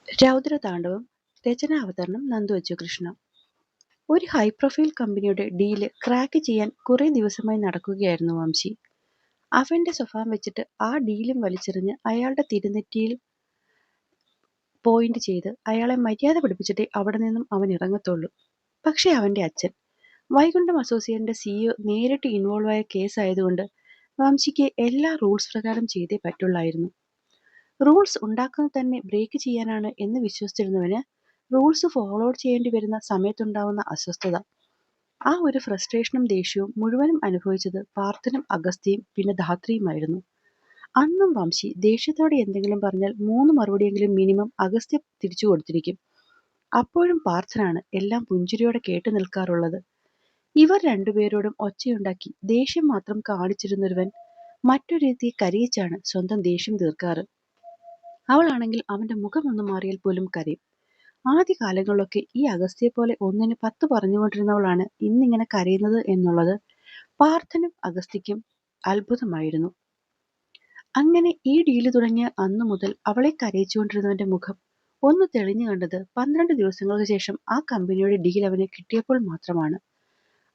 രൗദ്രതാണ്ഡവം. രചനാവതരണം നന്ദു അച്ചുകൃഷ്ണ. ഒരു high profile കമ്പനിയുടെ deal crack ചെയ്യാൻ കുറെ ദിവസമായി നടക്കുകയായിരുന്നു വംശി. അവന്റെ സ്വഭാവം വെച്ചിട്ട് ആ ഡീലും വലിച്ചെറിഞ്ഞ് അയാളുടെ തിരുനെറ്റിയിൽ പോയിന്റ് ചെയ്ത് അയാളെ മര്യാദ പഠിപ്പിച്ചിട്ടേ അവിടെ നിന്നും അവൻ ഇറങ്ങത്തുള്ളൂ. പക്ഷെ അവന്റെ അച്ഛൻ, വൈകുണ്ഠം അസോസിയേറ്റിന്റെ സിഇഒ നേരിട്ട് ഇൻവോൾവ് ആയ കേസായതുകൊണ്ട് വംശിക്ക് എല്ലാ റൂൾസ് പ്രകാരം ചെയ്തേ പറ്റുള്ളായിരുന്നു. റൂൾസ് ഉണ്ടാക്കുന്നത് തന്നെ ബ്രേക്ക് ചെയ്യാനാണ് എന്ന് വിശ്വസിച്ചിരുന്നവന് റൂൾസ് ഫോളോ ചെയ്യേണ്ടി വരുന്ന സമയത്തുണ്ടാവുന്ന അസ്വസ്ഥത, ആ ഒരു ഫ്രസ്ട്രേഷനും ദേഷ്യവും മുഴുവനും അനുഭവിച്ചത് പാർത്ഥനും അഗസ്ത്യയും പിന്നെ ധാത്രിയുമായിരുന്നു. അന്നും വംശി ദേഷ്യത്തോടെ എന്തെങ്കിലും പറഞ്ഞാൽ 3 മറുപടിയെങ്കിലും മിനിമം അഗസ്ത്യ തിരിച്ചു കൊടുത്തിരിക്കും. അപ്പോഴും പാർത്ഥനാണ് എല്ലാം പുഞ്ചിരിയോടെ കേട്ടു നിൽക്കാറുള്ളത്. ഇവർ രണ്ടുപേരോടും ഒച്ചയുണ്ടാക്കി ദേഷ്യം മാത്രം കാണിച്ചിരുന്നൊരുവൻ മറ്റൊരുത്തിയെ കരയിച്ചാണ് സ്വന്തം ദേഷ്യം തീർക്കാറ്. അവളാണെങ്കിൽ അവന്റെ മുഖം ഒന്ന് മാറിയാൽ പോലും കരയും. ആദ്യ കാലങ്ങളിലൊക്കെ ഈ അഗസ്ത്യയെപ്പോലെ ഒന്നിന് 10 പറഞ്ഞുകൊണ്ടിരുന്നവളാണ് ഇന്നിങ്ങനെ കരയുന്നത് എന്നുള്ളത് പാർത്ഥനും അഗസ്ത്യയ്ക്കും അത്ഭുതമായിരുന്നു. അങ്ങനെ ഈ ഡീല് തുടങ്ങിയ അന്നു മുതൽ അവളെ കരയിച്ചുകൊണ്ടിരുന്നവന്റെ മുഖം ഒന്ന് തെളിഞ്ഞു കണ്ടത് 12 ദിവസങ്ങൾക്ക് ശേഷം ആ കമ്പനിയുടെ ഡീൽ അവന് കിട്ടിയപ്പോൾ മാത്രമാണ്.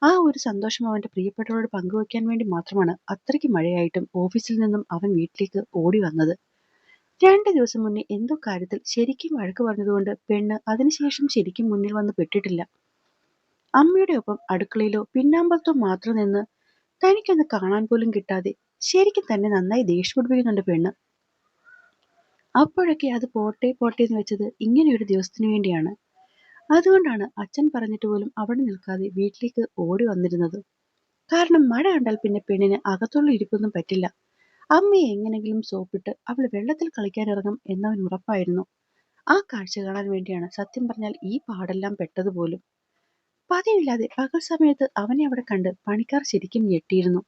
ആ ഒരു സന്തോഷം അവന്റെ പ്രിയപ്പെട്ടവരോട് പങ്കുവയ്ക്കാൻ വേണ്ടി മാത്രമാണ് അത്രയ്ക്ക് മഴയായിട്ടും ഓഫീസിൽ നിന്നും അവൻ വീട്ടിലേക്ക് ഓടി വന്നത്. 2 ദിവസം മുന്നേ എന്തോ കാര്യത്തിൽ ശരിക്കും വഴക്ക് പറഞ്ഞതുകൊണ്ട് പെണ്ണ് അതിനുശേഷം ശരിക്കും മുന്നിൽ വന്ന് പെട്ടിട്ടില്ല. അമ്മയുടെ ഒപ്പം അടുക്കളയിലോ പിന്നാമ്പലത്തോ മാത്രം നിന്ന് തനിക്കൊന്ന് കാണാൻ പോലും കിട്ടാതെ ശരിക്കും തന്നെ നന്നായി ദേഷ്യം പിടിപ്പിക്കുന്നുണ്ട് പെണ്ണ്. അപ്പോഴൊക്കെ അത് പോട്ടെ പോട്ടെ എന്ന് വെച്ചത് ഇങ്ങനെയൊരു ദിവസത്തിനു വേണ്ടിയാണ്. അതുകൊണ്ടാണ് അച്ഛൻ പറഞ്ഞിട്ട് പോലും അവിടെ നിൽക്കാതെ വീട്ടിലേക്ക് ഓടി വന്നിരുന്നത്. കാരണം മഴ കണ്ടാൽ പിന്നെ പെണ്ണിന് അകത്തുള്ള ഇരിപ്പൊന്നും പറ്റില്ല. അമ്മയെ എങ്ങനെങ്കിലും സോപ്പിട്ട് അവൾ വെള്ളത്തിൽ കളിക്കാനിറങ്ങും എന്നവൻ ഉറപ്പായിരുന്നു. ആ കാഴ്ച കാണാൻ വേണ്ടിയാണ് സത്യം പറഞ്ഞാൽ ഈ പാടെല്ലാം പെട്ടതുപോലും. പതിവില്ലാതെ പകൽ സമയത്ത് അവനെ അവിടെ കണ്ട് പണിക്കാർ ശരിക്കും ഞെട്ടിയിരുന്നു.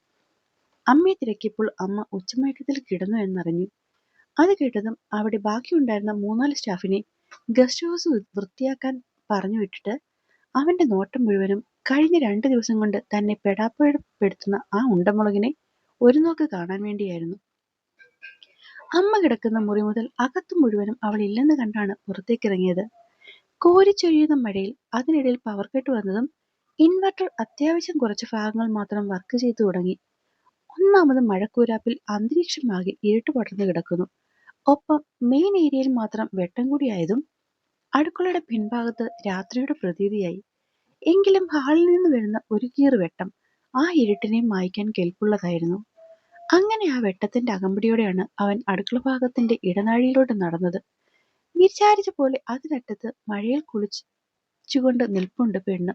അമ്മയെ തിരക്കിയപ്പോൾ അമ്മ ഉച്ചമയക്കത്തിൽ കിടന്നു എന്നറിഞ്ഞു. അത് കേട്ടതും അവിടെ ബാക്കിയുണ്ടായിരുന്ന 3-4 സ്റ്റാഫിനെ ഗസ്റ്റ് ഹൗസ് വൃത്തിയാക്കാൻ പറഞ്ഞു വിട്ടിട്ട് അവന്റെ നോട്ടം മുഴുവനും കഴിഞ്ഞ 2 ദിവസം കൊണ്ട് തന്നെ പെടാപ്പെടുത്തുന്ന ആ ഉണ്ടമുളകിനെ ഒരു നോക്ക് കാണാൻ വേണ്ടിയായിരുന്നു. അമ്മ കിടക്കുന്ന മുറി മുതൽ അകത്ത് മുഴുവനും അവൾ ഇല്ലെന്ന് കണ്ടാണ് പുറത്തേക്കിറങ്ങിയത്. കോരിച്ചൊരിയുന്ന മഴയിൽ അതിനിടയിൽ പവർ കട്ട് വന്നതും ഇൻവെർട്ടർ അത്യാവശ്യം കുറച്ച് ഭാഗങ്ങൾ മാത്രം വർക്ക് ചെയ്തു തുടങ്ങി. ഒന്നാമത് മഴക്കൂരാപ്പിൽ അന്തരീക്ഷമാകെ ഇരുട്ട് പടർന്നു കിടക്കുന്നു. ഒപ്പം മെയിൻ ഏരിയയിൽ മാത്രം വെട്ടം കൂടിയായതും അടുക്കളയുടെ പിൻഭാഗത്ത് രാത്രിയുടെ പ്രതീതിയായി. എങ്കിലും ഹാളിൽ നിന്ന് വരുന്ന ഒരു കീറ് വെട്ടം ആ ഇരുട്ടിനെ മായ്ക്കാൻ കെൽപ്പുള്ളതായിരുന്നു. അങ്ങനെ ആ വെട്ടത്തിന്റെ അകമ്പടിയോടെയാണ് അവൻ അടുക്കള ഭാഗത്തിന്റെ ഇടനാഴിയിലോട്ട് നടന്നത്. വിചാരിച്ച പോലെ അതിനറ്റത്ത് മഴയിൽ കുളിച്ചുകൊണ്ട് നിൽപ്പുണ്ട് പെണ്ണ്.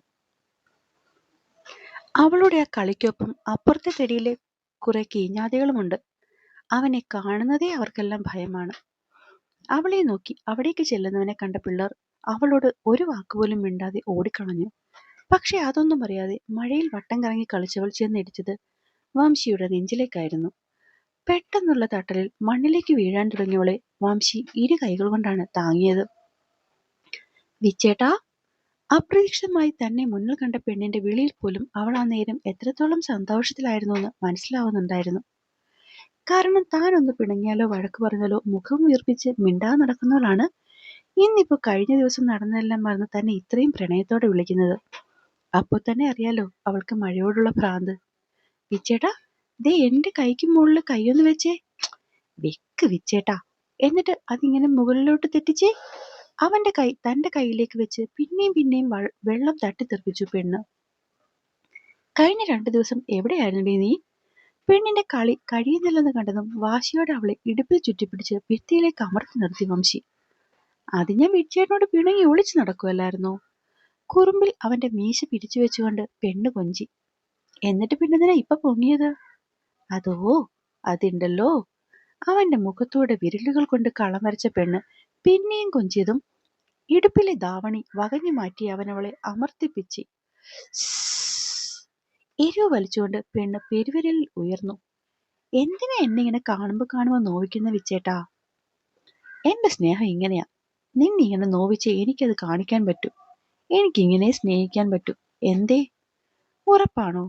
അവളുടെ ആ കളിക്കൊപ്പം അപ്പുറത്തെ തെടിയിലെ കുറെ കീഞ്ഞാതികളുമുണ്ട്. അവനെ കാണുന്നതേ അവർക്കെല്ലാം ഭയമാണ്. അവളെ നോക്കി അവിടേക്ക് ചെല്ലുന്നവനെ കണ്ട പിള്ളേർ അവളോട് ഒരു വാക്കുപോലും മിണ്ടാതെ ഓടിക്കളഞ്ഞു. പക്ഷെ അതൊന്നും അറിയാതെ മഴയിൽ വട്ടം കറങ്ങി കളിച്ചവൾ ചെന്നിടിച്ചത് വംശിയുടെ നെഞ്ചിലേക്കായിരുന്നു. പെട്ടെന്നുള്ള തട്ടലിൽ മണ്ണിലേക്ക് വീഴാൻ തുടങ്ങിയവളെ വംശി ഇരു കൈകൾ കൊണ്ടാണ് താങ്ങിയത്. വിച്ചേട്ടാ! അപ്രതീക്ഷിതമായി തന്നെ മുന്നിൽ കണ്ട പെണ്ണിന്റെ വിളിയിൽ പോലും അവൾ ആ നേരം എത്രത്തോളം സന്തോഷത്തിലായിരുന്നു എന്ന് മനസ്സിലാവുന്നുണ്ടായിരുന്നു. കാരണം താനൊന്ന് പിണങ്ങിയാലോ വഴക്ക് പറഞ്ഞാലോ മുഖം വീർപ്പിച്ച് മിണ്ടാതെ നടക്കുന്നവളാണ് ഇന്നിപ്പോ കഴിഞ്ഞ ദിവസം നടന്നതെല്ലാം മറന്ന് തന്നെ ഇത്രയും പ്രണയത്തോടെ വിളിക്കുന്നത്. അപ്പോൾ തന്നെ അറിയാലോ അവൾക്ക് മഴയോടുള്ള ഭ്രാന്ത്. വിച്ചേട്ടാ, ദേ എന്റെ കൈക്ക് മുകളിൽ കൈയൊന്ന് വെച്ചേ. വെക്ക് വിച്ചേട്ടാ. എന്നിട്ട് അതിങ്ങനെ മുകളിലോട്ട് തെറ്റിച്ചേ. അവന്റെ കൈ തന്റെ കൈയിലേക്ക് വെച്ച് പിന്നെയും പിന്നെയും വെള്ളം തട്ടിത്തെറിപ്പിച്ചു പെണ്ണ്. കഴിഞ്ഞ 2 ദിവസം എവിടെയായിരുന്നേ നീ? പെണ്ണിന്റെ കളി കഴിയുന്നില്ലെന്ന് കണ്ടതും വാശിയോടെ അവളെ ഇടുപ്പിൽ ചുറ്റിപ്പിടിച്ച് ഭിത്തിയിലേക്ക് അമർത്തി നിർത്തി വംശി. അത് ഞാൻ വിച്ചേട്ടനോട് പിണങ്ങി ഒളിച്ചു നടക്കുമല്ലായിരുന്നോ? കുറുമ്പിൽ അവന്റെ മീശ പിരിച്ചു വെച്ചുകൊണ്ട് പെണ്ണ് കൊഞ്ചി. എന്നിട്ട് പിന്നെന്തിനാ ഇപ്പൊ പൊങ്ങിയത്? അതോ, അതുണ്ടല്ലോ. അവന്റെ മുഖത്തൂടെ വിരലുകൾ കൊണ്ട് കളം വരച്ച പെണ്ണ് പിന്നെയും കൊഞ്ചിയതും ഇടുപ്പിലെ ധാവണി വകഞ്ഞു മാറ്റി അവനവളെ അമർത്തിപ്പിച്ച് എരിവ് വലിച്ചുകൊണ്ട് പെണ്ണ് പെരുവിരലിൽ ഉയർന്നു. എന്തിനാ എന്നെ ഇങ്ങനെ കാണുമ്പോ നോവിക്കുന്ന വിച്ചേട്ടാ? എന്റെ സ്നേഹം ഇങ്ങനെയാ. നിന്നിങ്ങനെ നോവിച്ച് എനിക്കത് കാണിക്കാൻ പറ്റും. എനിക്കിങ്ങനെ സ്നേഹിക്കാൻ പറ്റും. എന്തേ? ഉറപ്പാണോ?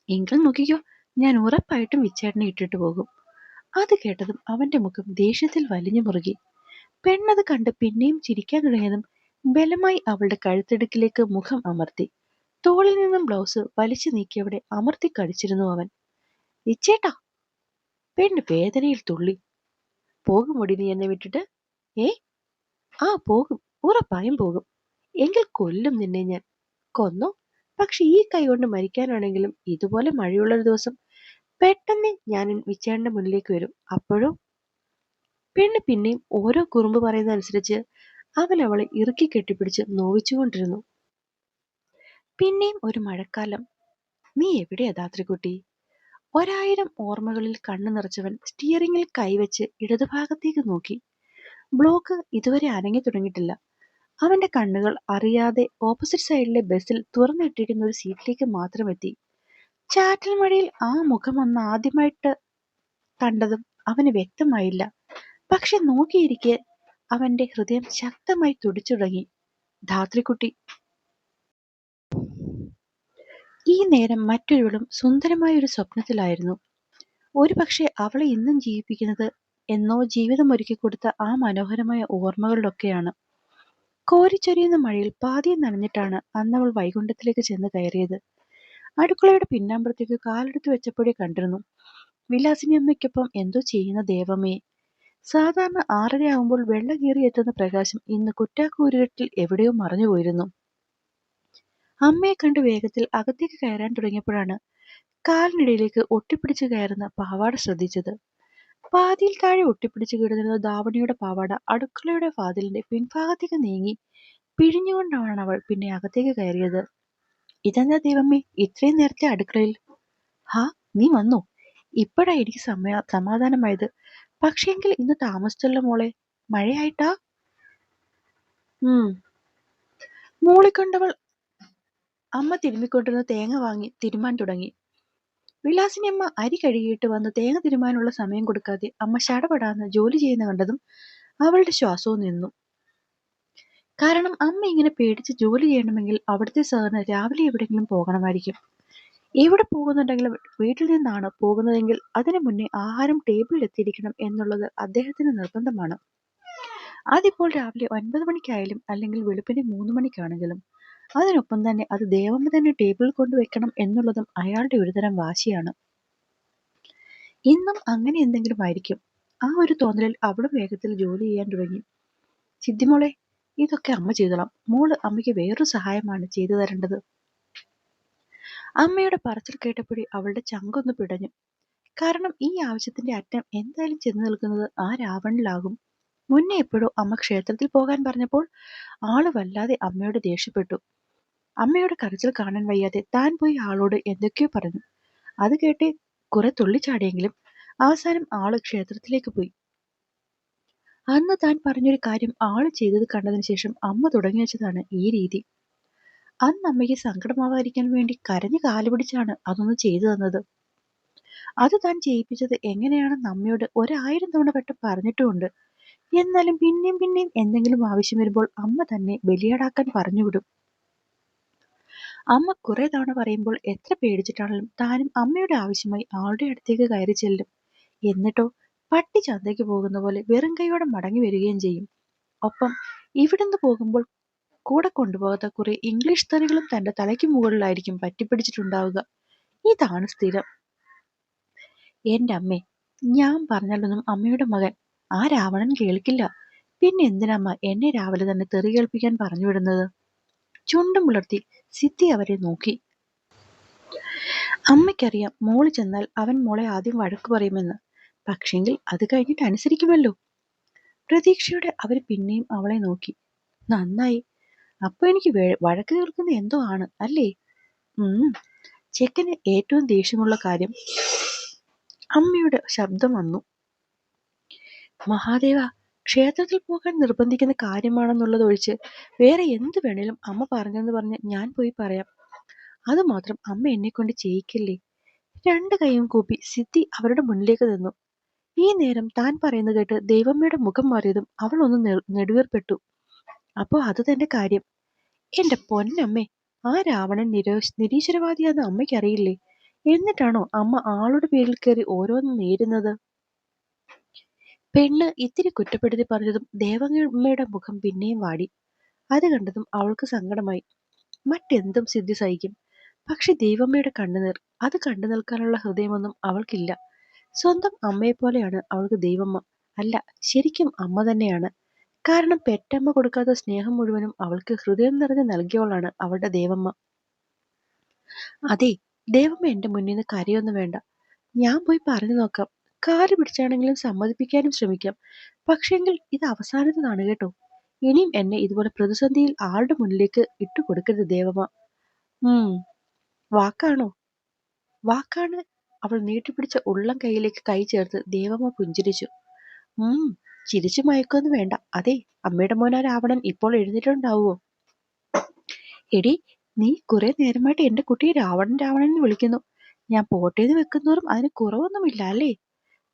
എങ്കിൽ നോക്കിക്കോ, ഞാൻ ഉറപ്പായിട്ടും വിച്ചേട്ടനെ ഇട്ടിട്ട് പോകും. അത് കേട്ടതും അവന്റെ മുഖം ദേഷ്യത്തിൽ വലിഞ്ഞു മുറുകി. പെണ്ണത് കണ്ട് പിന്നെയും ചിരിക്കാൻ തുടങ്ങിയതും ബലമായി അവളുടെ കഴുത്തിടുക്കിലേക്ക് മുഖം അമർത്തി. തോളിൽ നിന്നും ബ്ലൗസ് വലിച്ചു നീക്കിയവിടെ അമർത്തി കടിച്ചിരുന്നു അവൻ. ഇച്ചേട്ടാ! പെണ്ണ് വേദനയിൽ തുള്ളി. പോകുമൊടി നീ എന്നെ വിട്ടിട്ട്? ഏ? ആ പോകും, ഉറപ്പായും പോകും. എങ്കിൽ കൊല്ലും നിന്നെ ഞാൻ. കൊന്നോ? പക്ഷെ ഈ കൈ കൊണ്ട് മരിക്കാനാണെങ്കിലും ഇതുപോലെ മഴയുള്ളൊരു ദിവസം പെട്ടെന്ന് ഞാൻ വിച്ചേട്ടന്റെ മുന്നിലേക്ക് വരും. അപ്പോഴോ? പെണ്ണ് പിന്നെയും ഓരോ കുറുമ്പ് പറയുന്നതനുസരിച്ച് അവൻ അവളെ ഇറുക്കി കെട്ടിപ്പിടിച്ച് നോവിച്ചുകൊണ്ടിരുന്നു. പിന്നെയും ഒരു മഴക്കാലം. നീ എവിടെയാ ധാത്രിക്കുട്ടി? 1000 ഓർമ്മകളിൽ കണ്ണു നിറച്ചവൻ സ്റ്റിയറിംഗിൽ കൈവച്ച് ഇടതുഭാഗത്തേക്ക് നോക്കി. ബ്ലോക്ക് ഇതുവരെ അനങ്ങി തുടങ്ങിയിട്ടില്ല. അവന്റെ കണ്ണുകൾ അറിയാതെ ഓപ്പോസിറ്റ് സൈഡിലെ ബസ്സിൽ തുറന്നിട്ടിരിക്കുന്ന ഒരു സീറ്റിലേക്ക് മാത്രം എത്തി. ചാറ്റൽ മഴയിൽ ആ മുഖം ഒന്ന് ആദ്യമായിട്ട് കണ്ടതും അവന് വ്യക്തമായില്ല. പക്ഷെ നോക്കിയിരിക്കെ അവന്റെ ഹൃദയം ശക്തമായി തുടിച്ചു തുടങ്ങി. ധാത്രിക്കുട്ടി. ഈ നേരം മറ്റൊരുവളും സുന്ദരമായ ഒരു സ്വപ്നത്തിലായിരുന്നു. ഒരു പക്ഷെ അവളെ ഇന്നും ജീവിപ്പിക്കുന്നത് എന്നോ ജീവിതം ഒരുക്കി കൊടുത്ത ആ മനോഹരമായ ഓർമ്മകളിലൊക്കെയാണ്. കോരിച്ചൊരിയുന്ന മഴയിൽ പാതിയെ നനഞ്ഞിട്ടാണ് അന്നവൾ വൈകുണ്ഠത്തിലേക്ക് ചെന്ന് കയറിയത്. അടുക്കളയുടെ പിന്നാമ്പുറത്തേക്ക് കാലെടുത്ത് വെച്ചപ്പോഴേ കണ്ടിരുന്നു വിലാസിനി അമ്മയ്ക്കൊപ്പം എന്തോ ചെയ്യുന്ന ദേവമ്മയെ. സാധാരണ 6:30 ആകുമ്പോൾ വെള്ള കീറി എത്തുന്ന പ്രകാശം ഇന്ന് കുറ്റാക്കൂരിട്ടിൽ എവിടെയോ മറഞ്ഞുപോയിരുന്നു. അമ്മയെ കണ്ട് വേഗത്തിൽ അകത്തേക്ക് കയറാൻ തുടങ്ങിയപ്പോഴാണ് കാലിനിടയിലേക്ക് ഒട്ടിപ്പിടിച്ചു കയറുന്ന പാവാട ശ്രദ്ധിച്ചത്. പാതിയിൽ താഴെ ഒട്ടിപ്പിടിച്ചു കിടന്നിരുന്ന ധാവണിയുടെ പാവാട അടുക്കളയുടെ വാതിലിന്റെ പിൻഭാഗത്തേക്ക് നീങ്ങി പിഴിഞ്ഞുകൊണ്ടാണ് അവൾ പിന്നെ അകത്തേക്ക് കയറിയത്. ഇതെന്താ ദൈവമേ ഇത്രയും നേരത്തെ അടുക്കളയിൽ? ഹാ, നീ വന്നോ? ഇപ്പോഴാ എനിക്ക് സമാധാനമായത്. പക്ഷേങ്കിൽ ഇന്ന് താമസിച്ചല്ലോ മോളെ. മഴയായിട്ടാ? മൂളിക്കൊണ്ടവൾ അമ്മ തിരുമ്മിക്കൊണ്ടിരുന്ന തേങ്ങ വാങ്ങി തിരുമാൻ തുടങ്ങി. വിലാസിനി അമ്മ അരി കഴുകിയിട്ട് വന്ന് തേങ്ങ തിരുമാനുള്ള സമയം കൊടുക്കാതെ അമ്മ ശടപടാന്ന് ജോലി ചെയ്യുന്ന കണ്ടതും അവളുടെ ശ്വാസവും നിന്നു. കാരണം അമ്മ ഇങ്ങനെ പേടിച്ച് ജോലി ചെയ്യണമെങ്കിൽ അവിടുത്തെ സാറിന് രാവിലെ എവിടെയെങ്കിലും പോകണമായിരിക്കും. എവിടെ പോകുന്നുണ്ടെങ്കിലും വീട്ടിൽ നിന്നാണ് പോകുന്നതെങ്കിൽ അതിനു മുന്നേ ആഹാരം ടേബിളിൽ എത്തിയിരിക്കണം എന്നുള്ളത് അദ്ദേഹത്തിന് നിർബന്ധമാണ്. അതിപ്പോൾ രാവിലെ 9 മണിക്കായാലും അല്ലെങ്കിൽ വെളുപ്പിന് 3 മണിക്കാണെങ്കിലും. അതിനൊപ്പം തന്നെ അത് ദേവമ്മ തന്നെ ടേബിളിൽ കൊണ്ടുവെക്കണം എന്നുള്ളതും അയാളുടെ ഒരുതരം വാശിയാണ്. ഇന്നും അങ്ങനെ എന്തെങ്കിലും ആയിരിക്കും. ആ ഒരു തോന്നലിൽ അവളും വേഗത്തിൽ ജോലി ചെയ്യാൻ തുടങ്ങി. സിദ്ധിമോളെ, ഇതൊക്കെ അമ്മ ചെയ്തോളാം. മോള് അമ്മയ്ക്ക് വേറൊരു സഹായമാണ് ചെയ്തു തരേണ്ടത്. അമ്മയുടെ പറച്ചിൽ കേട്ടപ്പോഴേ അവളുടെ ചങ്കൊന്ന് പിടഞ്ഞു. കാരണം ഈ ആവശ്യത്തിന്റെ അറ്റം എന്തായാലും ചെന്ന് നിൽക്കുന്നത് ആ രാവണനിലാകും. മുന്നേ എപ്പോഴോ അമ്മ ക്ഷേത്രത്തിൽ പോകാൻ പറഞ്ഞപ്പോൾ ആള് വല്ലാതെ അമ്മയോട് ദേഷ്യപ്പെട്ടു. അമ്മയുടെ കരച്ചിൽ കാണാൻ വയ്യാതെ താൻ പോയി ആളോട് എന്തൊക്കെയോ പറഞ്ഞു. അത് കേട്ട് കുറെ തുള്ളിച്ചാടിയെങ്കിലും അവസാനം ആള് ക്ഷേത്രത്തിലേക്ക് പോയി. അന്ന് താൻ പറഞ്ഞൊരു കാര്യം ആള് ചെയ്തത് കണ്ടതിന് ശേഷം അമ്മ തുടങ്ങി വെച്ചതാണ് ഈ രീതി. അന്ന് അമ്മയ്ക്ക് സങ്കടമാവാതിരിക്കാൻ വേണ്ടി കരഞ്ഞു കാലുപിടിച്ചാണ് അതൊന്ന് ചെയ്തു തന്നത്. അത് താൻ ചെയ്യിപ്പിച്ചത് എങ്ങനെയാണെന്ന് അമ്മയോട് 1000 തവണ വട്ടം പറഞ്ഞിട്ടുമുണ്ട്. എന്നാലും പിന്നെയും പിന്നെയും എന്തെങ്കിലും ആവശ്യം വരുമ്പോൾ അമ്മ തന്നെ ബലിയാടാക്കാൻ പറഞ്ഞുവിടും. അമ്മ കുറെ തവണ പറയുമ്പോൾ എത്ര പേടിച്ചിട്ടാണെങ്കിലും താനും അമ്മയുടെ ആവശ്യമായി ആളുടെ അടുത്തേക്ക് കയറി ചെല്ലും. എന്നിട്ടോ പട്ടി ചന്തയ്ക്ക് പോകുന്ന പോലെ വെറും കൈയോടെ മടങ്ങി വരികയും ചെയ്യും. ഒപ്പം ഇവിടുന്ന് പോകുമ്പോൾ കൂടെ കൊണ്ടുപോകാത്ത കുറെ ഇംഗ്ലീഷ് തെറികളും തന്റെ തലയ്ക്ക് മുകളിലായിരിക്കും പറ്റിപ്പിടിച്ചിട്ടുണ്ടാവുക. ഇതാണ് സ്ഥിരം. എന്റെ അമ്മേ, ഞാൻ പറഞ്ഞാലൊന്നും അമ്മയുടെ മകൻ ആ രാവണൻ കേൾക്കില്ല. പിന്നെ എന്തിനമ്മ എന്നെ രാവിലെ തന്നെ തെറി കേൾപ്പിക്കാൻ പറഞ്ഞു വിടുന്നത്? ചുണ്ടും പുലർത്തി സിദ്ധി അവരെ നോക്കി. അമ്മയ്ക്കറിയാം മോള് ചെന്നാൽ അവൻ മോളെ ആദ്യം വഴക്ക് പറയുമെന്ന്. പക്ഷെങ്കിൽ അത് കഴിഞ്ഞിട്ട് അനുസരിക്കുമല്ലോ. പ്രതീക്ഷയോടെ അവര് പിന്നെയും അവളെ നോക്കി. നന്നായി. അപ്പൊ എനിക്ക് വഴക്ക് കേൾക്കുന്ന എന്തോ ആണ് അല്ലേ? ചെക്കന് ഏറ്റവും ദേഷ്യമുള്ള കാര്യം. അമ്മയുടെ ശബ്ദം വന്നു. മഹാദേവ, ക്ഷേത്രത്തിൽ പോകാൻ നിർബന്ധിക്കുന്ന കാര്യമാണെന്നുള്ളത് ഒഴിച്ച് വേറെ എന്ത് വേണേലും അമ്മ പറഞ്ഞെന്ന് പറഞ്ഞ് ഞാൻ പോയി പറയാം. അതുമാത്രം അമ്മ എന്നെ കൊണ്ട് ചെയ്യിക്കല്ലേ. 2 കൈയും കൂപ്പി സിദ്ധി അവരുടെ മുന്നിലേക്ക് നിന്നു. ഈ നേരം താൻ പറയുന്നത് കേട്ട് ദൈവമ്മയുടെ മുഖം മാറിയതും അവൾ ഒന്ന് നെടുവേർപ്പെട്ടു. അപ്പോ അത് തന്നെ കാര്യം. എന്റെ പൊന്നമ്മേ, ആ രാവണൻ നിരീശ്വരവാദിയാന്ന് അമ്മയ്ക്കറിയില്ലേ? എന്നിട്ടാണോ അമ്മ ആളുടെ പേരിൽ കയറി ഓരോന്നും നേരുന്നത്? പെണ്ണ് ഇത്തിരി കുറ്റപ്പെടുത്തി പറഞ്ഞതും ദേവമ്മയുടെ മുഖം പിന്നെയും വാടി. അത് കണ്ടതും അവൾക്ക് സങ്കടമായി. മറ്റെന്തും സിദ്ധി സഹിക്കും, പക്ഷെ ദേവമ്മയുടെ കണ്ണുനീർ, അത് കണ്ടു നിൽക്കാനുള്ള ഹൃദയമൊന്നും അവൾക്കില്ല. സ്വന്തം അമ്മയെപ്പോലെയാണ് അവൾക്ക് ദേവമ്മ. അല്ല, ശരിക്കും അമ്മ തന്നെയാണ്. കാരണം പെറ്റമ്മ കൊടുക്കാത്ത സ്നേഹം മുഴുവനും അവൾക്ക് ഹൃദയം നിറഞ്ഞ് നൽകിയവളാണ് അവളുടെ ദേവമ്മ. അതെ, ദേവമ്മ എന്റെ മുന്നിൽ നിന്ന് കരയൊന്നും വേണ്ട. ഞാൻ പോയി പറഞ്ഞു നോക്കാം. കാല് പിടിച്ചാണെങ്കിലും സമ്മതിപ്പിക്കാനും ശ്രമിക്കാം. പക്ഷെങ്കിൽ ഇത് അവസാനത്തേതാണ് കേട്ടോ. ഇനിയും എന്നെ ഇതുപോലെ പ്രതിസന്ധിയിൽ ആളുടെ മുന്നിലേക്ക് ഇട്ടു കൊടുക്കരുത് ദേവമ്മ. വാക്കാണോ? വാക്കാണ്. അവൾ നീട്ടിപ്പിടിച്ച ഉള്ളം കൈയിലേക്ക് കൈ ചേർത്ത് ദേവമ്മ പുഞ്ചിരിച്ചു. ചിരിച്ചു മയക്കൊന്നും വേണ്ട. അതെ, അമ്മയുടെ മോനാ രാവണൻ ഇപ്പോൾ എഴുന്നേറ്റുണ്ടാവുമോ? എടി, നീ കുറെ നേരമായിട്ട് എന്റെ കുട്ടിയെ രാവണൻ രാവണൻ എന്ന് വിളിക്കുന്നു. ഞാൻ പോട്ടേന്ന് വെക്കുന്നോറും അതിന് കുറവൊന്നുമില്ല അല്ലേ?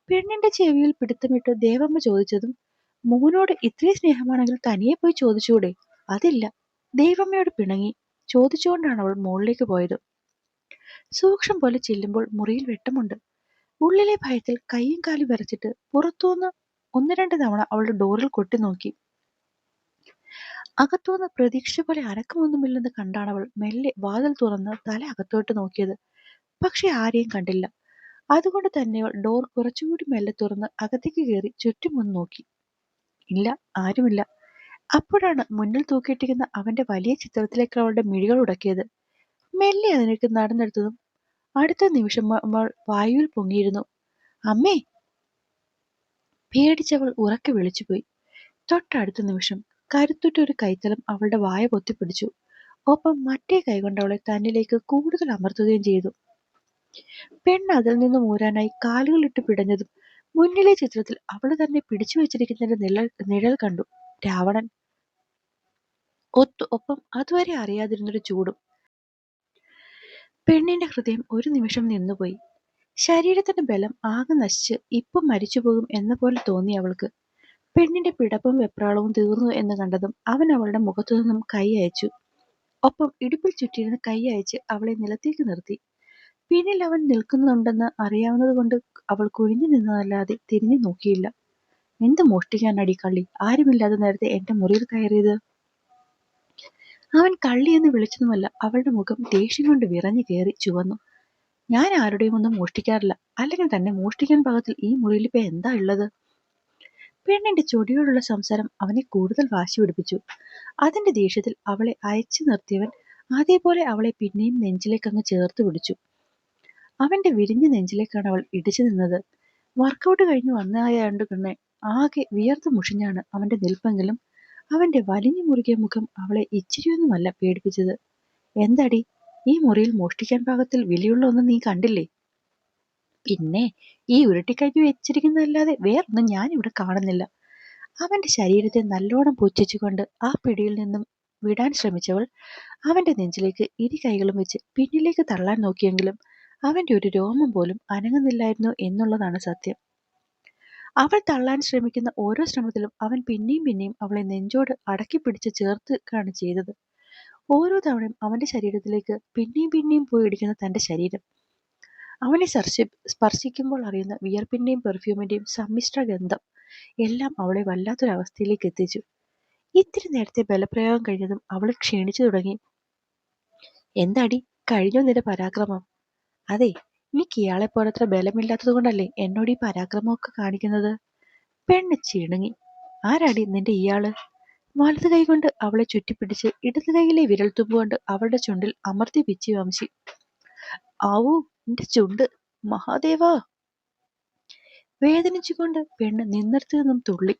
പെണ്ണിന്റെ ചെവിയിൽ പിടുത്തമിട്ട് ദേവമ്മ ചോദിച്ചതും, മോനോട് ഇത്രയും സ്നേഹമാണെങ്കിൽ തനിയെ പോയി ചോദിച്ചൂടെ? അതില്ല. ദേവമ്മയോട് പിണങ്ങി ചോദിച്ചുകൊണ്ടാണ് അവൾ മുകളിലേക്ക് പോയത്. സൂക്ഷം പോലെ ചെല്ലുമ്പോൾ മുറിയിൽ വെട്ടമുണ്ട്. ഉള്ളിലെ ഭയത്തിൽ കൈയും കാലും വിറച്ചിട്ട് പുറത്തുനിന്ന് 1-2 തവണ അവളുടെ ഡോറിൽ കൊട്ടി നോക്കി. അകത്തുനിന്ന് പ്രതീക്ഷ പോലെ അനക്കമൊന്നുമില്ലെന്ന് കണ്ടാണവൾ മെല്ലെ വാതിൽ തുറന്ന് തല അകത്തോട്ട് നോക്കിയത്. പക്ഷെ ആരെയും കണ്ടില്ല. അതുകൊണ്ട് തന്നെ അവൾ ഡോർ കുറച്ചുകൂടി മെല്ലെ തുറന്ന് അകത്തേക്ക് കയറി ചുറ്റും ഒന്ന് നോക്കി. ഇല്ല, ആരുമില്ല. അപ്പോഴാണ് മുന്നിൽ തൂക്കിയിട്ടിരിക്കുന്ന അവന്റെ വലിയ ചിത്രത്തിലേക്ക് അവളുടെ മിഴികൾ ഉടക്കിയത്. മെല്ലെ അതിലേക്ക് നടന്നെടുത്തതും അടുത്ത നിമിഷം അവൾ വായുവിൽ പൊങ്ങിയിരുന്നു. അമ്മേ! പേടിച്ചവൾ ഉറക്കെ വിളിച്ചുപോയി. തൊട്ടടുത്ത നിമിഷം കരുത്തുറ്റ ഒരു കൈത്തലം അവളുടെ വായ പൊത്തിപ്പിടിച്ചു. ഒപ്പം മറ്റേ കൈകൊണ്ട് അവളെ തന്നിലേക്ക് കൂടുതൽ അമർത്തുകയും ചെയ്തു. പെണ്ണ് അതിൽ നിന്നും ഊരാനായി കാലുകളിട്ട് പിടഞ്ഞതും മുന്നിലെ ചിത്രത്തിൽ അവൾ തന്നെ പിടിച്ചു വെച്ചിരിക്കുന്നതിന്റെ നിഴൽ കണ്ടു. രാവണൻ. ഒപ്പം അതുവരെ അറിയാതിരുന്നൊരു ചൂടും. പെണ്ണിന്റെ ഹൃദയം ഒരു നിമിഷം നിന്നുപോയി. ശരീരത്തിന്റെ ബലം ആകെ നശിച്ച് ഇപ്പം മരിച്ചുപോകും എന്ന പോലെ തോന്നി അവൾക്ക്. പെണ്ണിന്റെ പിടപ്പും വെപ്രാളവും തീർന്നു എന്ന് കണ്ടതും അവൻ അവളുടെ മുഖത്തു നിന്നും കൈ അയച്ചു. ഒപ്പം ഇടുപ്പിൽ ചുറ്റിയിരുന്ന കൈ അയച്ച് അവളെ നിലത്തേക്ക് നിർത്തി. പിന്നിൽ അവൻ നിൽക്കുന്നുണ്ടെന്ന് അറിയാവുന്നത് കൊണ്ട് അവൾ കുനിഞ്ഞു നിന്നതല്ലാതെ തിരിഞ്ഞു നോക്കിയില്ല. എന്ത് മോഷ്ടിക്കാനടി കള്ളി, ആരുമില്ലാതെ നേരത്തെ എന്റെ മുറിയിൽ കയറിയത്? അവൻ കള്ളി എന്ന് വിളിച്ചതുമല്ല, അവളുടെ മുഖം ദേഷ്യം കൊണ്ട് വിറഞ്ഞു കയറി ചുവന്നു. ഞാൻ ആരുടെയും ഒന്നും മോഷ്ടിക്കാറില്ല. അല്ലെങ്കിൽ തന്നെ മോഷ്ടിക്കാൻ പാകത്തിൽ ഈ മുറിയിൽ ഇപ്പൊ എന്താ ഉള്ളത്? പെണ്ണിന്റെ ചൊടിയോടുള്ള സംസാരം അവനെ കൂടുതൽ വാശി പിടിപ്പിച്ചു. അതിന്റെ ദേഷ്യത്തിൽ അവളെ അയച്ചു നിർത്തിയവൻ അതേപോലെ അവളെ പിന്നെയും നെഞ്ചിലേക്ക് അങ്ങ് ചേർത്ത് പിടിച്ചു. അവന്റെ വിരിഞ്ഞ നെഞ്ചിലേക്കാണ് അവൾ ഇടിച്ചു നിന്നത്. വർക്കൗട്ട് കഴിഞ്ഞ് വന്നതായോണ്ട് തന്നെ ആകെ വിയർത്ത് മുഷിഞ്ഞാണ് അവന്റെ നിൽപ്പെങ്കിലും അവന്റെ വലിഞ്ഞു മുറുകിയ മുഖം അവളെ ഇച്ചിരിയൊന്നുമല്ല പേടിപ്പിച്ചത്. എന്താടി, ഈ മുറിയിൽ മോഷ്ടിക്കാൻ പാകത്തിൽ വിലയുള്ള ഒന്നും നീ കണ്ടില്ലേ? പിന്നെ ഈ ഉരുട്ടിക്കഴിഞ്ഞു വെച്ചിരിക്കുന്നതല്ലാതെ വേറൊന്നും ഞാൻ ഇവിടെ കാണുന്നില്ല. അവന്റെ ശരീരത്തെ നല്ലോണം പുച്ഛിച്ചുകൊണ്ട് ആ പിടിയിൽ നിന്നും വിടാൻ ശ്രമിച്ചവൾ അവന്റെ നെഞ്ചിലേക്ക് ഇരു കൈകളും വെച്ച് പിന്നിലേക്ക് തള്ളാൻ നോക്കിയെങ്കിലും അവന്റെ ഒരു രോമം പോലും അനങ്ങുന്നില്ലായിരുന്നു എന്നുള്ളതാണ് സത്യം. അവൾ തള്ളാൻ ശ്രമിക്കുന്ന ഓരോ ശ്രമത്തിലും അവൻ പിന്നെയും പിന്നെയും അവളെ നെഞ്ചോട് അടക്കി പിടിച്ച് ചേർക്കുകയാണ് ചെയ്തത്. ഓരോ തവണയും അവന്റെ ശരീരത്തിലേക്ക് പിന്നെയും പിന്നെയും പോയി ഇടിക്കുന്ന തന്റെ ശരീരം, അവനെ സ്പർശിക്കുമ്പോൾ അറിയുന്ന വിയർപ്പിന്റെയും പെർഫ്യൂമിന്റെയും സമ്മിശ്ര ഗന്ധം എല്ലാം അവളെ വല്ലാത്തൊരവസ്ഥയിലേക്ക് എത്തിച്ചു. ഇത്തിരി നേരത്തെ ബലപ്രയോഗം കഴിഞ്ഞതും അവൾ ക്ഷീണിച്ചു തുടങ്ങി. എന്താടി, കഴിഞ്ഞോ നിന്റെ പരാക്രമം? അതെ, എനിക്ക് ഇയാളെ പോലത്ര ബലമില്ലാത്തത് കൊണ്ടല്ലേ എന്നോട് ഈ പരാക്രമമൊക്കെ കാണിക്കുന്നത്? പെണ്ണ് ചിണുങ്ങി. ആരാടി നിന്റെ ഇയാള്? വലത് കൈകൊണ്ട് അവളെ ചുറ്റിപ്പിടിച്ച് ഇടത് കൈയിലെ വിരൽത്തുമ്പുകൊണ്ട് അവളുടെ ചുണ്ടിൽ അമർത്തി പിച്ചി വംശി. ആവൂ, എന്റെ ചുണ്ട്! മഹാദേവാ! വേദനിച്ചുകൊണ്ട് പെണ്ണ് നിന്നിടത്തു നിന്നും തുള്ളി.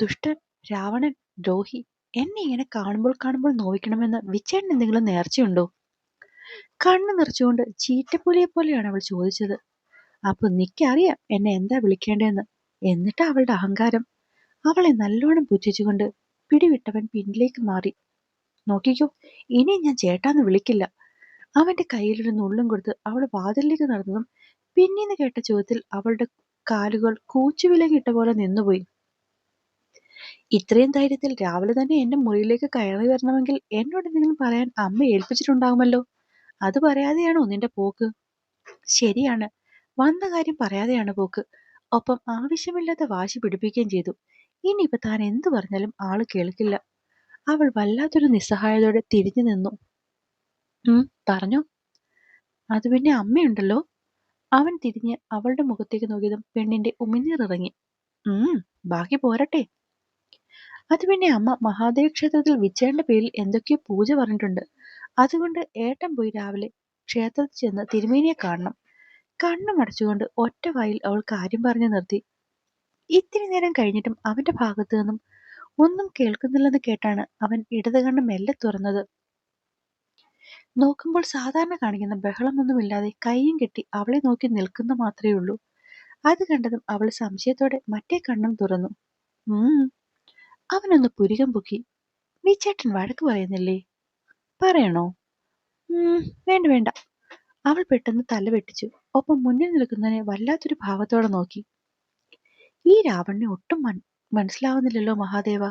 ദുഷ്ടൻ, രാവണൻ, ദ്രോഹി! എന്നെ ഇങ്ങനെ കാണുമ്പോൾ നോവിക്കണമെന്ന് വിച്ചേട്ടൻ എന്തെങ്കിലും നേർച്ചയുണ്ടോ? കണ്ണു നിറച്ചുകൊണ്ട് ചീറ്റപ്പുലിയെ പോലെയാണ് അവൾ ചോദിച്ചത്. അപ്പൊ നിക്കറിയാം എന്നെ എന്താ വിളിക്കേണ്ടതെന്ന്. എന്നിട്ട് അവളുടെ അഹങ്കാരം. അവളെ നല്ലോണം പുച്ഛിച്ചുകൊണ്ട് പിടിവിട്ടവൻ പിന്നിലേക്ക് മാറി. നോക്കിക്കോ, ഇനി ഞാൻ ചേട്ടാന്ന് വിളിക്കില്ല. അവന്റെ കയ്യിലൊരു നുള്ളും കൊടുത്ത് അവൾ വാതിലിലേക്ക് നടന്നതും പിന്നീന്ന് കേട്ട ചോദ്യത്തിൽ അവളുടെ കാലുകൾ കൂച്ചുവിലങ്ങിട്ട പോലെ നിന്നുപോയി. ഇത്രയും ധൈര്യത്തിൽ രാവിലെ തന്നെ എന്റെ മുറിയിലേക്ക് കയറി വരണമെങ്കിൽ എന്നോട് എന്തെങ്കിലും പറയാൻ അമ്മ ഏൽപ്പിച്ചിട്ടുണ്ടാകുമല്ലോ. അത് പറയാതെയാണോ നിന്റെ പോക്ക്? ശരിയാണ്, വന്ന കാര്യം പറയാതെയാണ് പോക്ക്. ഒപ്പം ആവശ്യമില്ലാത്ത വാശി പിടിപ്പിക്കുകയും ചെയ്തു. ഇനിയിപ്പോ താൻ എന്തു പറഞ്ഞാലും ആള് കേൾക്കില്ല. അവൾ വല്ലാത്തൊരു നിസ്സഹായതയോടെ തിരിഞ്ഞു നിന്നു. പറഞ്ഞോ. അത് പിന്നെ അമ്മയുണ്ടല്ലോ. അവൻ തിരിഞ്ഞ് അവളുടെ മുഖത്തേക്ക് നോക്കിയതും പെണ്ണിന്റെ ഉമിനീറിറങ്ങി. ബാക്കി പോരട്ടെ. അത് പിന്നെ അമ്മ മഹാദേവ ക്ഷേത്രത്തിൽ വിച്ചേണ്ട പേരിൽ എന്തൊക്കെയോ പൂജ പറഞ്ഞിട്ടുണ്ട്. അതുകൊണ്ട് ഏട്ടൻ പോയി രാവിലെ ക്ഷേത്രത്തിൽ ചെന്ന് തിരുമേനിയെ കാണണം. കണ്ണുമടച്ചുകൊണ്ട് ഒറ്റ വായിൽ അവൾ കാര്യം പറഞ്ഞു നിർത്തി. ഇത്തിരി നേരം കഴിഞ്ഞിട്ടും അവന്റെ ഭാഗത്തു നിന്നും ഒന്നും കേൾക്കുന്നില്ലെന്ന് കേട്ടാണ് അവൻ ഇടത് കണ്ണ് മെല്ലെ തുറന്നത്. നോക്കുമ്പോൾ സാധാരണ കാണിക്കുന്ന ബഹളമൊന്നുമില്ലാതെ കൈയും കെട്ടി അവളെ നോക്കി നിൽക്കുന്ന മാത്രമേ ഉള്ളൂ. അത് കണ്ടതും അവൾ സംശയത്തോടെ മറ്റേ കണ്ണും തുറന്നു. അവനൊന്ന് പുരികം പൊക്കി. വിച്ചേട്ടൻ വഴക്ക് പറയുന്നില്ലേ? പറയണോ? വേണ്ട വേണ്ട. അവൾ പെട്ടെന്ന് തല വെട്ടിച്ചു. ഒപ്പം മുന്നിൽ നിൽക്കുന്നതിനെ വല്ലാത്തൊരു ഭാവത്തോടെ നോക്കി. ഈ രാവണനെ ഒട്ടും മനസ്സിലാവുന്നില്ലല്ലോ മഹാദേവ.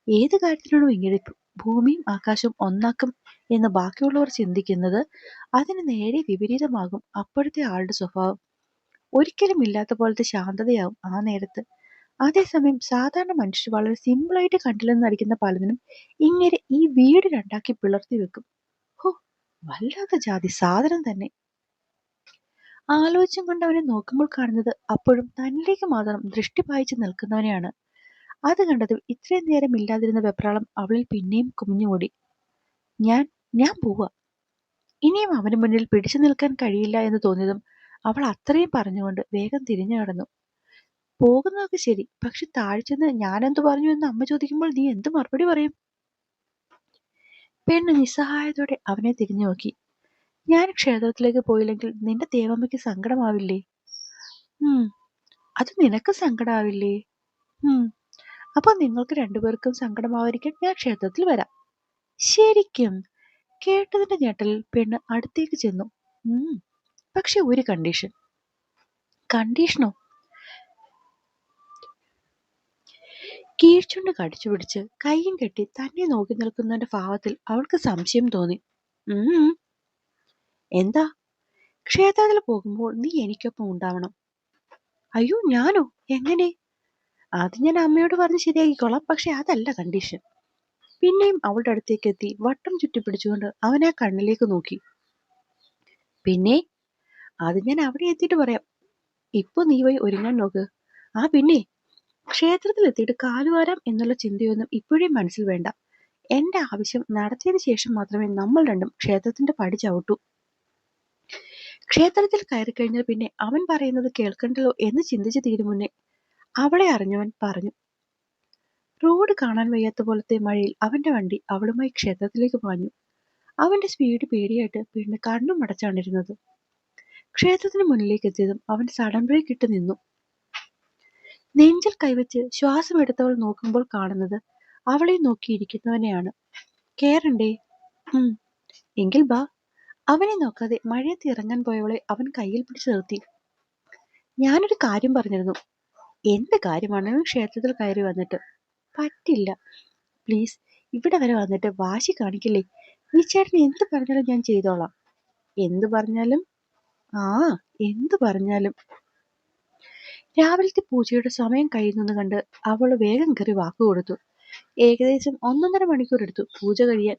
ഏത് കാര്യത്തിലാണോ ഇങ്ങനെ ഭൂമിയും ആകാശവും ഒന്നാക്കും എന്ന് ബാക്കിയുള്ളവർ ചിന്തിക്കുന്നത്, അതിന് നേരെ വിപരീതമാകും അപ്പോഴത്തെ ആളുടെ സ്വഭാവം. ഒരിക്കലും ഇല്ലാത്ത പോലത്തെ ശാന്തതയാവും ആ നേരത്ത്. അതേസമയം സാധാരണ മനുഷ്യർ വളരെ സിമ്പിളായിട്ട് കണ്ടില്ലെന്ന് നടിക്കുന്ന പലതിനും ഇങ്ങനെ ഈ വീട് രണ്ടാക്കി പിളർത്തി വെക്കും. ഹോ, വല്ലാത്ത ജാതി സാധനം തന്നെ. ആലോചിച്ചും കൊണ്ട് അവനെ നോക്കുമ്പോൾ കാണുന്നത് അപ്പോഴും തന്നിലേക്ക് മാത്രം ദൃഷ്ടി പായിച്ചു നിൽക്കുന്നവനെയാണ്. അത് കണ്ടതും ഇത്രയും നേരം ഇല്ലാതിരുന്ന വെപ്രാളം അവളിൽ പിന്നെയും കുമിഞ്ഞുകൂടി. ഞാൻ പോവാ. ഇനിയും അവന് മുന്നിൽ പിടിച്ചു നിൽക്കാൻ കഴിയില്ല എന്ന് തോന്നിയതും അവൾ അത്രയും പറഞ്ഞുകൊണ്ട് വേഗം തിരിഞ്ഞു കടന്നു. പോകുന്നതൊക്കെ ശരി, പക്ഷെ താഴ്ചെന്ന് ഞാനെന്തു പറഞ്ഞു എന്ന് അമ്മ ചോദിക്കുമ്പോൾ നീ എന്ത് മറുപടി പറയും? പെണ്ണ് നിസ്സഹായതോടെ അവനെ തിരിഞ്ഞു നോക്കി. ഞാൻ ക്ഷേത്രത്തിലേക്ക് പോയില്ലെങ്കിൽ നിന്റെ ദേവമ്മയ്ക്ക് സങ്കടമാവില്ലേ? അത് നിനക്ക് സങ്കടമാവില്ലേ? അപ്പൊ നിങ്ങൾക്ക് രണ്ടുപേർക്കും സങ്കടമാവാതിരിക്കാൻ ഞാൻ ക്ഷേത്രത്തിൽ വരാം. ശരിക്കും? കേട്ടതിന്റെ ഞെട്ടലിൽ പെണ്ണ് അടുത്തേക്ക് ചെന്നു. പക്ഷെ ഒരു കണ്ടീഷൻ. കണ്ടീഷനോ? കീഴ്ചുണ്ട് കടിച്ചു പിടിച്ച് കൈയും കെട്ടി തന്നെ നോക്കി നിൽക്കുന്നതിന്റെ ഭാവത്തിൽ അവൾക്ക് സംശയം തോന്നി. എന്താ? ക്ഷേത്രത്തിൽ പോകുമ്പോൾ നീ എനിക്കൊപ്പം ഉണ്ടാവണം. അയ്യോ, ഞാനോ? എങ്ങനെ? അത് ഞാൻ അമ്മയോട് പറഞ്ഞ് ശരിയാക്കിക്കോളാം. പക്ഷെ അതല്ല കണ്ടീഷൻ. പിന്നെയും അവളുടെ അടുത്തേക്ക് എത്തി വട്ടം ചുറ്റിപ്പിടിച്ചുകൊണ്ട് അവൻ ആ കണ്ണിലേക്ക് നോക്കി. പിന്നെ അത് ഞാൻ അവിടെ എത്തിയിട്ട് പറയാം. ഇപ്പൊ നീ പോയി ഒരുങ്ങാൻ നോക്ക്. പിന്നെ ക്ഷേത്രത്തിൽ എത്തിയിട്ട് കാലുവാരാം എന്നുള്ള ചിന്തയൊന്നും ഇപ്പോഴേ മനസ്സിൽ വേണ്ട. എന്റെ ആവശ്യം നടത്തിയതിനു ശേഷം മാത്രമേ നമ്മൾ രണ്ടും ക്ഷേത്രത്തിന്റെ പടി ചവിട്ടൂ. ക്ഷേത്രത്തിൽ കയറിക്കഴിഞ്ഞാൽ പിന്നെ അവൻ പറയുന്നത് കേൾക്കണ്ടല്ലോ എന്ന് ചിന്തിച്ചു തീരും മുന്നേ അവളെ അറിഞ്ഞവൻ പറഞ്ഞു. റോഡ് കാണാൻ വയ്യാത്ത പോലത്തെ മഴയിൽ അവന്റെ വണ്ടി അവളുമായി ക്ഷേത്രത്തിലേക്ക് പാഞ്ഞു. അവന്റെ സ്പീഡ് പേടിയായിട്ട് പിന്നെ കണ്ണും അടച്ചാണിരുന്നത്. ക്ഷേത്രത്തിന് മുന്നിലേക്ക് എത്തിയതും അവൻ സഡൻ ബ്രേക്ക് ഇട്ട് നിന്നു. നെഞ്ചിൽ കൈവച്ച് ശ്വാസമെടുത്തവൾ നോക്കുമ്പോൾ കാണുന്നത് അവളെ നോക്കിയിരിക്കുന്നവനെയാണ്. കേറണ്ടേ? എങ്കിൽ ബാ. അവനെ നോക്കാതെ മഴയത്ത് ഇറങ്ങാൻ പോയവളെ അവൻ കയ്യിൽ പിടിച്ചു നിർത്തി. ഞാനൊരു കാര്യം പറഞ്ഞിരുന്നു. എന്ത് കാര്യമാണെങ്കിലും ക്ഷേത്രത്തിൽ കയറി വന്നിട്ട്. പറ്റില്ല. പ്ലീസ്, ഇവിടെ വരെ വന്നിട്ട് വാശി കാണിക്കില്ലേ? ഈ ചേട്ടൻ എന്ത് പറഞ്ഞാലും ഞാൻ ചെയ്തോളാം. എന്ത് പറഞ്ഞാലും? എന്ത് പറഞ്ഞാലും. രാവിലത്തെ പൂജയുടെ സമയം കഴിയുന്നെന്ന് കണ്ട് അവൾ വേഗം കയറി വാക്കു കൊടുത്തു. ഏകദേശം 1.5 മണിക്കൂർ എടുത്തു പൂജ കഴിയാൻ.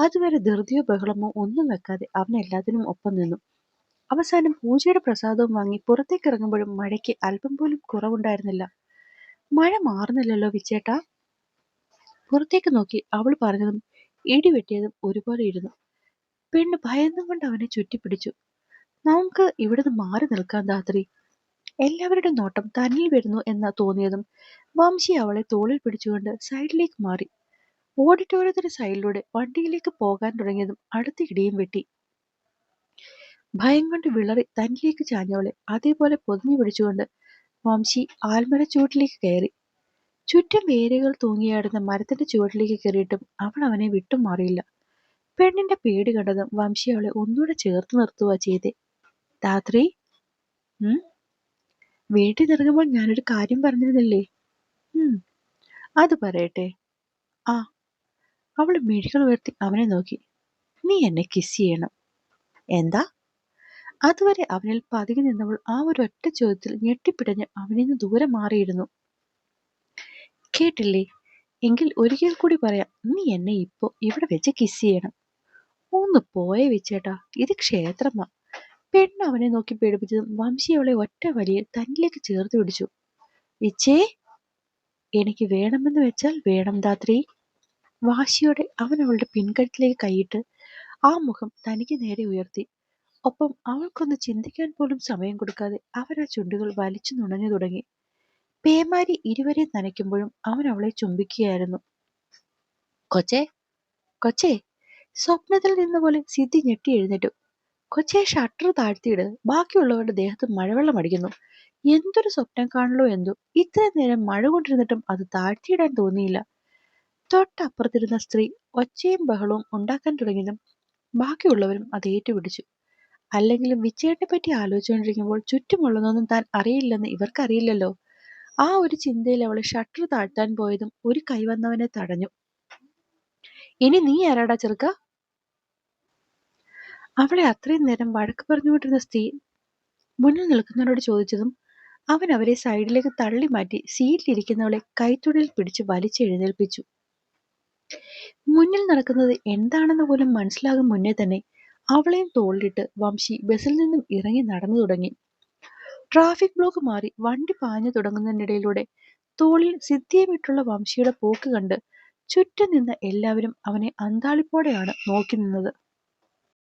അതുവരെ ധൃതിയോ ബഹളമോ ഒന്നും വെക്കാതെ അവൻ എല്ലാത്തിനും ഒപ്പം നിന്നു. അവസാനം പൂജയുടെ പ്രസാദവും വാങ്ങി പുറത്തേക്ക് ഇറങ്ങുമ്പോഴും മഴയ്ക്ക് അല്പം പോലും കുറവുണ്ടായിരുന്നില്ല. മഴ മാറുന്നില്ലല്ലോ വിച്ചേട്ടാ. പുറത്തേക്ക് നോക്കി അവൾ പറഞ്ഞതും ഇടിവെട്ടിയതും ഒരുപോലെ ഇരുന്നു. പെണ്ണ് ഭയന്നും കൊണ്ട് അവനെ ചുറ്റിപ്പിടിച്ചു. നമുക്ക് ഇവിടുന്ന് മാറി നിൽക്കാൻ ധാത്രി. എല്ലാവരുടെ നോട്ടം തന്നിൽ വരുന്നു എന്ന് തോന്നിയതും വംശി അവളെ തോളിൽ പിടിച്ചുകൊണ്ട് സൈഡിലേക്ക് മാറി. ഓഡിറ്റോറിയത്തിന്റെ സൈഡിലൂടെ വണ്ടിയിലേക്ക് പോകാൻ തുടങ്ങിയതും അടുത്ത ഇടിയും വെട്ടി. ഭയം കൊണ്ട് വിളറി തന്നിലേക്ക് ചാഞ്ഞവളെ അതേപോലെ പൊതിഞ്ഞു പിടിച്ചുകൊണ്ട് വംശി ആൽമര ചുവട്ടിലേക്ക് കയറി. ചുറ്റും വേരുകൾ തൂങ്ങിയാടുന്ന മരത്തിന്റെ ചുവട്ടിലേക്ക് കയറിയിട്ടും അവൾ അവനെ വിട്ടും മാറിയില്ല. പെണ്ണിന്റെ പേടി കണ്ടതും വംശി അവളെ ഒന്നുകൂടെ ചേർത്ത് നിർത്തുക ചെയ്തേ. ധാത്രി, വീട്ടിൽ നിറങ്ങുമ്പോൾ ഞാനൊരു കാര്യം പറഞ്ഞിരുന്നില്ലേ? അത് പറയട്ടെ. അവൾ മിഴികൾ ഉയർത്തി അവനെ നോക്കി. നീ എന്നെ കിസ് ചെയ്യണം. എന്താ? അതുവരെ അവനിൽ പതുങ്ങി നിന്നവൾ ആ ഒരൊറ്റ ചോദ്യത്തിൽ ഞെട്ടിപ്പിടഞ്ഞ് അവനിൽ നിന്ന് ദൂരെ മാറിയിരുന്നു. കേട്ടില്ലേ? എങ്കിൽ ഒരിക്കൽ കൂടി പറയാം, നീ എന്നെ ഇപ്പോ ഇവിടെ വെച്ച് കിസ് ചെയ്യണം. ഒന്ന് പോയേ വിച്ചേട്ടാ, ഇത് ക്ഷേത്രമാ. പെണ്ണ് അവനെ നോക്കി പേടിപ്പിച്ചതും വംശി അവളെ ഒറ്റ വലിയിൽ തന്നിലേക്ക് ചേർത്ത് പിടിച്ചു. വിച്ചേ, എനിക്ക് വേണമെന്ന് വെച്ചാൽ വേണം ധാത്രി. വാശിയോടെ അവൻ അവളുടെ പിൻകഴുത്തിലേക്ക് കൈയിട്ട് ആ മുഖം തനിക്ക് നേരെ ഉയർത്തി. ഒപ്പം അവൾക്കൊന്ന് ചിന്തിക്കാൻ പോലും സമയം കൊടുക്കാതെ അവൻ ആ ചുണ്ടുകൾ വലിച്ചു നുണഞ്ഞു തുടങ്ങി. പേമാരി ഇരുവരെയും നനയ്ക്കുമ്പോഴും അവൻ അവളെ ചുംബിക്കുകയായിരുന്നു. കൊച്ചേ, കൊച്ചേ! സ്വപ്നത്തിൽ നിന്ന പോലെ സിദ്ധി ഞെട്ടി എഴുന്നേറ്റു. കൊച്ചേ, ഷട്ടർ താഴ്ത്തിയിട്, ബാക്കിയുള്ളവരുടെ ദേഹത്ത് മഴവെള്ളം അടിക്കുന്നു. എന്തൊരു സ്വപ്നം കാണലോ എന്തോ, ഇത്രയും നേരം മഴ കൊണ്ടിരുന്നിട്ടും അത് താഴ്ത്തിയിടാൻ തോന്നിയില്ല. തൊട്ടപ്പുറത്തിരുന്ന സ്ത്രീ ഒച്ചയും ബഹളവും ഉണ്ടാക്കാൻ തുടങ്ങിയതും ബാക്കിയുള്ളവരും അത് ഏറ്റുപിടിച്ചു. അല്ലെങ്കിലും വിച്ചേട്ടനെ പറ്റി ആലോചിച്ചുകൊണ്ടിരിക്കുമ്പോൾ ചുറ്റുമുള്ളതൊന്നും താൻ അറിയില്ലെന്ന് ഇവർക്കറിയില്ലല്ലോ. ആ ഒരു ചിന്തയിൽ അവളെ ഷട്ടർ താഴ്ത്താൻ പോയതും ഒരു കൈവന്നവനെ തടഞ്ഞു. ഇനി നീ ആരാടാ ചെറുക്ക? അവളെ അത്രയും നേരം വഴക്ക് പറഞ്ഞുകൊണ്ടിരുന്ന സ്ത്രീ മുന്നിൽ നിൽക്കുന്നവരോട് ചോദിച്ചതും അവൻ അവരെ സൈഡിലേക്ക് തള്ളി മാറ്റി സീറ്റിലിരിക്കുന്നവളെ കൈത്തൊഴിൽ പിടിച്ച് വലിച്ചെഴുന്നേൽപ്പിച്ചു. മുന്നിൽ നടക്കുന്നത് എന്താണെന്ന് പോലും മനസ്സിലാകും മുന്നേ തന്നെ അവളെയും തോളിലിട്ട് വംശി ബസ്സിൽ നിന്നും ഇറങ്ങി നടന്നു തുടങ്ങി. ട്രാഫിക് ബ്ലോക്ക് മാറി വണ്ടി പാഞ്ഞു തുടങ്ങുന്നതിനിടയിലൂടെ തോളിൽ സിദ്ധിയെ വിട്ടുള്ള വംശിയുടെ പോക്ക് കണ്ട് ചുറ്റും നിന്ന എല്ലാവരും അവനെ അന്താളിപ്പോടെയാണ് നോക്കി നിന്നത്.